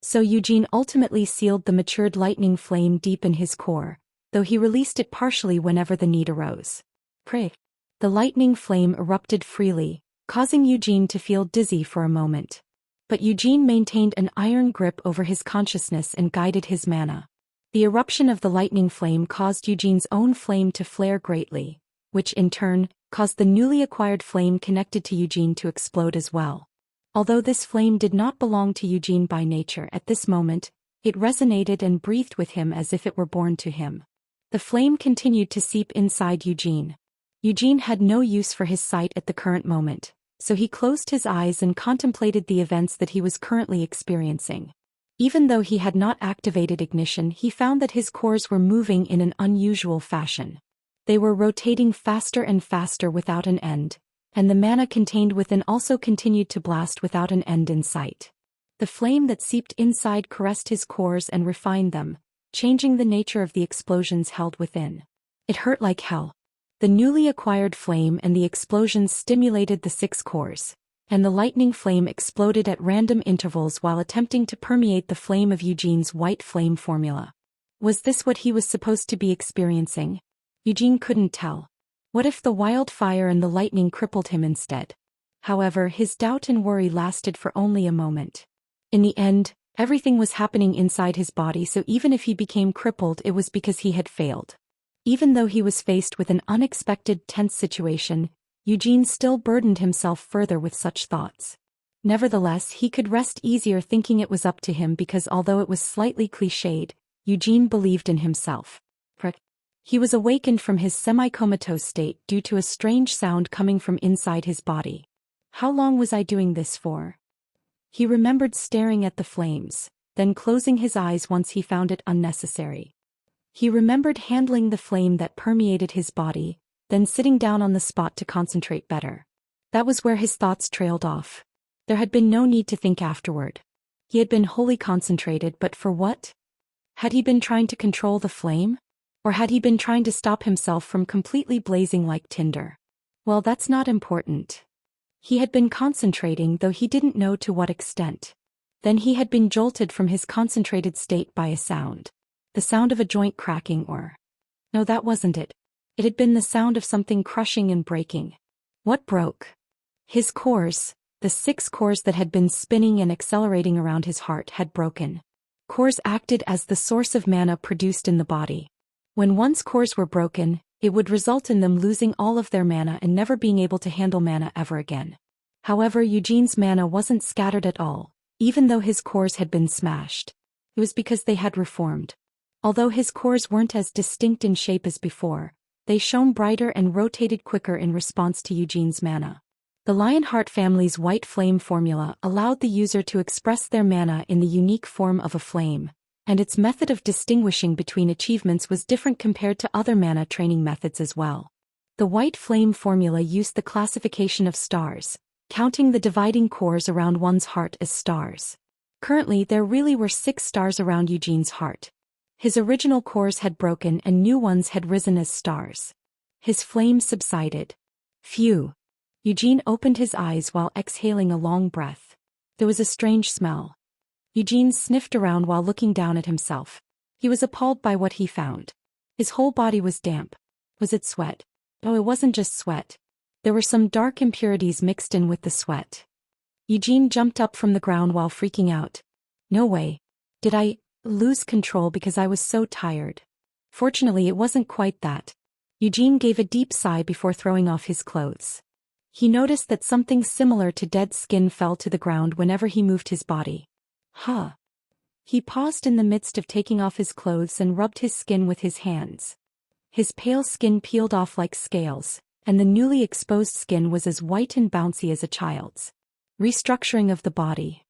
So Eugene ultimately sealed the matured lightning flame deep in his core, though he released it partially whenever the need arose. Pray. The lightning flame erupted freely, causing Eugene to feel dizzy for a moment. But Eugene maintained an iron grip over his consciousness and guided his mana. The eruption of the lightning flame caused Eugene's own flame to flare greatly, which in turn caused the newly acquired flame connected to Eugene to explode as well. Although this flame did not belong to Eugene by nature at this moment, it resonated and breathed with him as if it were born to him. The flame continued to seep inside Eugene. Eugene had no use for his sight at the current moment, so he closed his eyes and contemplated the events that he was currently experiencing. Even though he had not activated ignition, he found that his cores were moving in an unusual fashion. They were rotating faster and faster without an end, and the mana contained within also continued to blast without an end in sight. The flame that seeped inside caressed his cores and refined them, changing the nature of the explosions held within. It hurt like hell. The newly acquired flame and the explosions stimulated the 6 cores, and the lightning flame exploded at random intervals while attempting to permeate the flame of Eugene's white flame formula. Was this what he was supposed to be experiencing? Eugene couldn't tell. What if the wildfire and the lightning crippled him instead? However, his doubt and worry lasted for only a moment. In the end, everything was happening inside his body, so even if he became crippled, it was because he had failed. Even though he was faced with an unexpected, tense situation, Eugene still burdened himself further with such thoughts. Nevertheless, he could rest easier thinking it was up to him because although it was slightly cliched, Eugene believed in himself. He was awakened from his semi-comatose state due to a strange sound coming from inside his body. How long was I doing this for? He remembered staring at the flames, then closing his eyes once he found it unnecessary. He remembered handling the flame that permeated his body, then sitting down on the spot to concentrate better. That was where his thoughts trailed off. There had been no need to think afterward. He had been wholly concentrated, but for what? Had he been trying to control the flame? Or had he been trying to stop himself from completely blazing like tinder? Well, that's not important. He had been concentrating, though he didn't know to what extent. Then he had been jolted from his concentrated state by a sound. The sound of a joint cracking or... No, that wasn't it. It had been the sound of something crushing and breaking. What broke? His cores, the 6 cores that had been spinning and accelerating around his heart, had broken. Cores acted as the source of mana produced in the body. When one's cores were broken, it would result in them losing all of their mana and never being able to handle mana ever again. However, Eugene's mana wasn't scattered at all, even though his cores had been smashed. It was because they had reformed. Although his cores weren't as distinct in shape as before, they shone brighter and rotated quicker in response to Eugene's mana. The Lionheart family's white flame formula allowed the user to express their mana in the unique form of a flame, and its method of distinguishing between achievements was different compared to other mana training methods as well. The white flame formula used the classification of stars, counting the dividing cores around one's heart as stars. Currently, there really were 6 stars around Eugene's heart. His original cores had broken and new ones had risen as stars. His flame subsided. Phew. Eugene opened his eyes while exhaling a long breath. There was a strange smell. Eugene sniffed around while looking down at himself. He was appalled by what he found. His whole body was damp. Was it sweat? Oh, it wasn't just sweat. There were some dark impurities mixed in with the sweat. Eugene jumped up from the ground while freaking out. No way. Did I lose control because I was so tired? Fortunately, it wasn't quite that. Eugene gave a deep sigh before throwing off his clothes. He noticed that something similar to dead skin fell to the ground whenever he moved his body. Huh. He paused in the midst of taking off his clothes and rubbed his skin with his hands. His pale skin peeled off like scales, and the newly exposed skin was as white and bouncy as a child's. Restructuring of the body.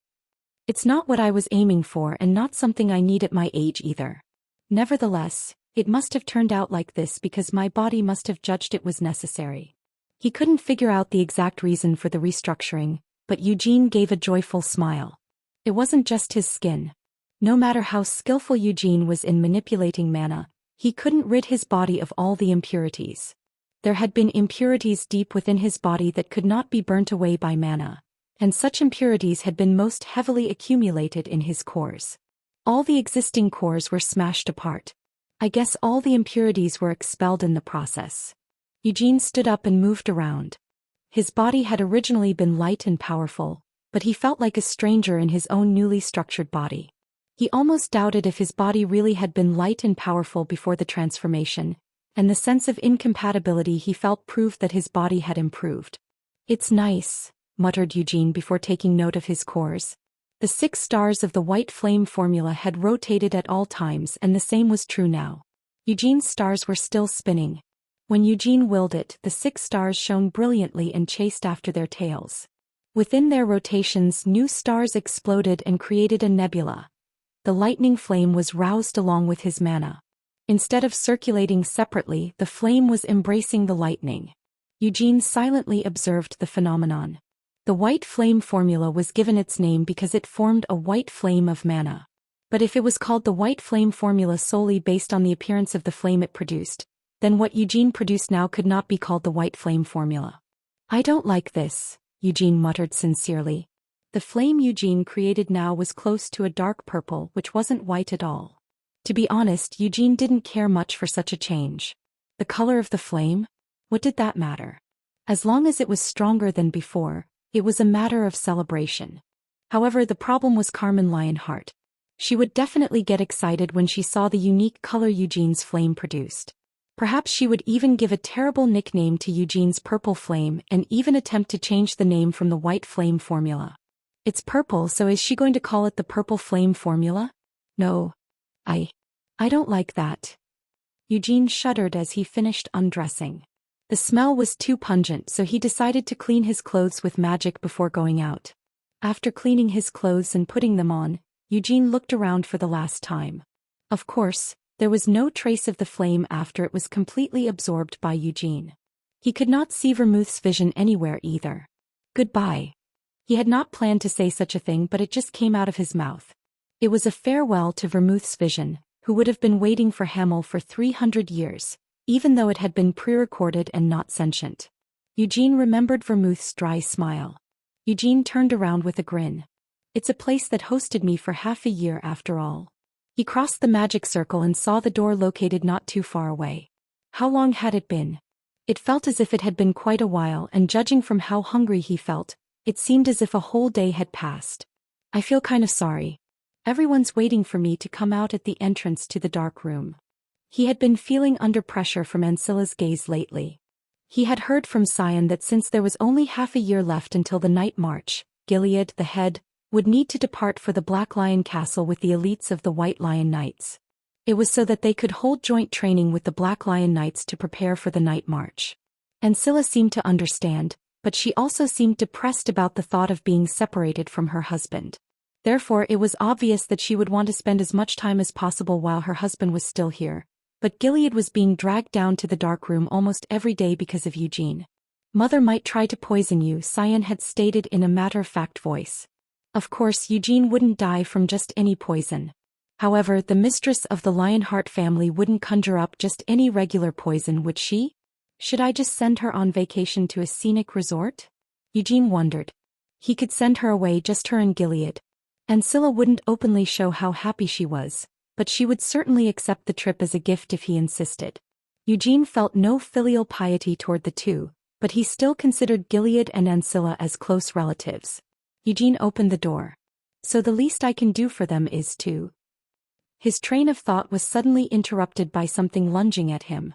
It's not what I was aiming for and not something I need at my age either. Nevertheless, it must have turned out like this because my body must have judged it was necessary. He couldn't figure out the exact reason for the restructuring, but Eugene gave a joyful smile. It wasn't just his skin. No matter how skillful Eugene was in manipulating mana, he couldn't rid his body of all the impurities. There had been impurities deep within his body that could not be burnt away by mana, and such impurities had been most heavily accumulated in his cores. All the existing cores were smashed apart. I guess all the impurities were expelled in the process. Eugene stood up and moved around. His body had originally been light and powerful, but he felt like a stranger in his own newly structured body. He almost doubted if his body really had been light and powerful before the transformation, and the sense of incompatibility he felt proved that his body had improved. It's nice, muttered Eugene before taking note of his cores. The 6 stars of the white flame formula had rotated at all times, and the same was true now. Eugene's stars were still spinning. When Eugene willed it, the 6 stars shone brilliantly and chased after their tails. Within their rotations, new stars exploded and created a nebula. The lightning flame was roused along with his mana. Instead of circulating separately, the flame was embracing the lightning. Eugene silently observed the phenomenon. The white flame formula was given its name because it formed a white flame of mana. But if it was called the white flame formula solely based on the appearance of the flame it produced, then what Eugene produced now could not be called the white flame formula. I don't like this, Eugene muttered sincerely. The flame Eugene created now was close to a dark purple, which wasn't white at all. To be honest, Eugene didn't care much for such a change. The color of the flame? What did that matter? As long as it was stronger than before, it was a matter of celebration. However, the problem was Carmen Lionheart. She would definitely get excited when she saw the unique color Eugene's flame produced. Perhaps she would even give a terrible nickname to Eugene's purple flame and even attempt to change the name from the white flame formula. It's purple, so is she going to call it the purple flame formula? No. I don't like that. Eugene shuddered as he finished undressing. The smell was too pungent, so he decided to clean his clothes with magic before going out. After cleaning his clothes and putting them on, Eugene looked around for the last time. Of course, there was no trace of the flame after it was completely absorbed by Eugene. He could not see Vermouth's vision anywhere either. Goodbye. He had not planned to say such a thing, but it just came out of his mouth. It was a farewell to Vermouth's vision, who would have been waiting for Hamel for 300 years, even though it had been pre-recorded and not sentient. Eugene remembered Vermouth's dry smile. Eugene turned around with a grin. It's a place that hosted me for half a year after all. He crossed the magic circle and saw the door located not too far away. How long had it been? It felt as if it had been quite a while, and judging from how hungry he felt, it seemed as if a whole day had passed. I feel kind of sorry. Everyone's waiting for me to come out at the entrance to the dark room. He had been feeling under pressure from Ancilla's gaze lately. He had heard from Sion that since there was only half a year left until the night march, Gilead, the head, would need to depart for the Black Lion Castle with the elites of the White Lion Knights. It was so that they could hold joint training with the Black Lion Knights to prepare for the night march. Ancilla seemed to understand, but she also seemed depressed about the thought of being separated from her husband. Therefore, it was obvious that she would want to spend as much time as possible while her husband was still here. But Gilead was being dragged down to the dark room almost every day because of Eugene. Mother might try to poison you, Sion had stated in a matter-of-fact voice. Of course, Eugene wouldn't die from just any poison. However, the mistress of the Lionheart family wouldn't conjure up just any regular poison, would she? Should I just send her on vacation to a scenic resort? Eugene wondered. He could send her away, just her and Gilead. Ancilla wouldn't openly show how happy she was, but she would certainly accept the trip as a gift if he insisted. Eugene felt no filial piety toward the two, but he still considered Gilead and Ancilla as close relatives. Eugene opened the door. So the least I can do for them is to... His train of thought was suddenly interrupted by something lunging at him.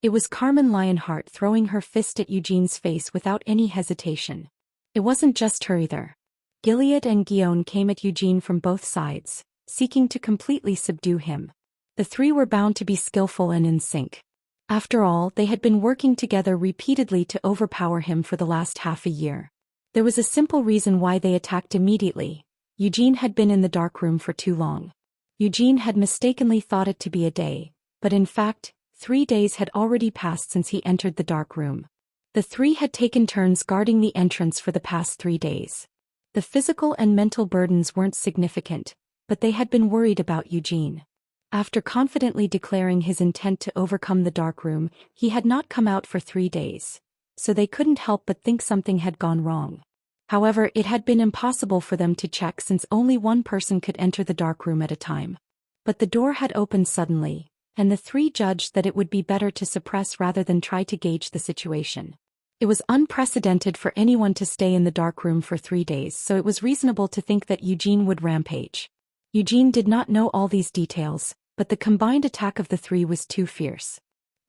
It was Carmen Lionheart throwing her fist at Eugene's face without any hesitation. It wasn't just her either. Gilead and Guillaume came at Eugene from both sides, seeking to completely subdue him. The three were bound to be skillful and in sync. After all, they had been working together repeatedly to overpower him for the last half a year. There was a simple reason why they attacked immediately. Eugene had been in the darkroom for too long. Eugene had mistakenly thought it to be a day, but in fact, 3 days had already passed since he entered the darkroom. The three had taken turns guarding the entrance for the past 3 days. The physical and mental burdens weren't significant, but they had been worried about Eugene. After confidently declaring his intent to overcome the darkroom, he had not come out for 3 days, so they couldn't help but think something had gone wrong. However, it had been impossible for them to check since only one person could enter the darkroom at a time. But the door had opened suddenly, and the three judged that it would be better to suppress rather than try to gauge the situation. It was unprecedented for anyone to stay in the darkroom for 3 days, so it was reasonable to think that Eugene would rampage. Eugene did not know all these details, but the combined attack of the three was too fierce.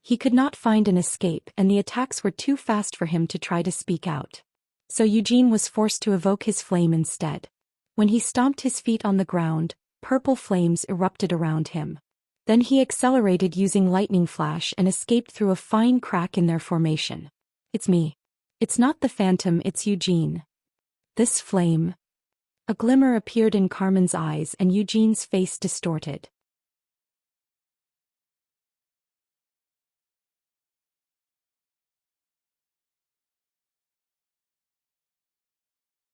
He could not find an escape, and the attacks were too fast for him to try to speak out. So Eugene was forced to evoke his flame instead. When he stomped his feet on the ground, purple flames erupted around him. Then he accelerated using lightning flash and escaped through a fine crack in their formation. It's me. It's not the phantom, it's Eugene. This flame. A glimmer appeared in Carmen's eyes and Eugene's face distorted.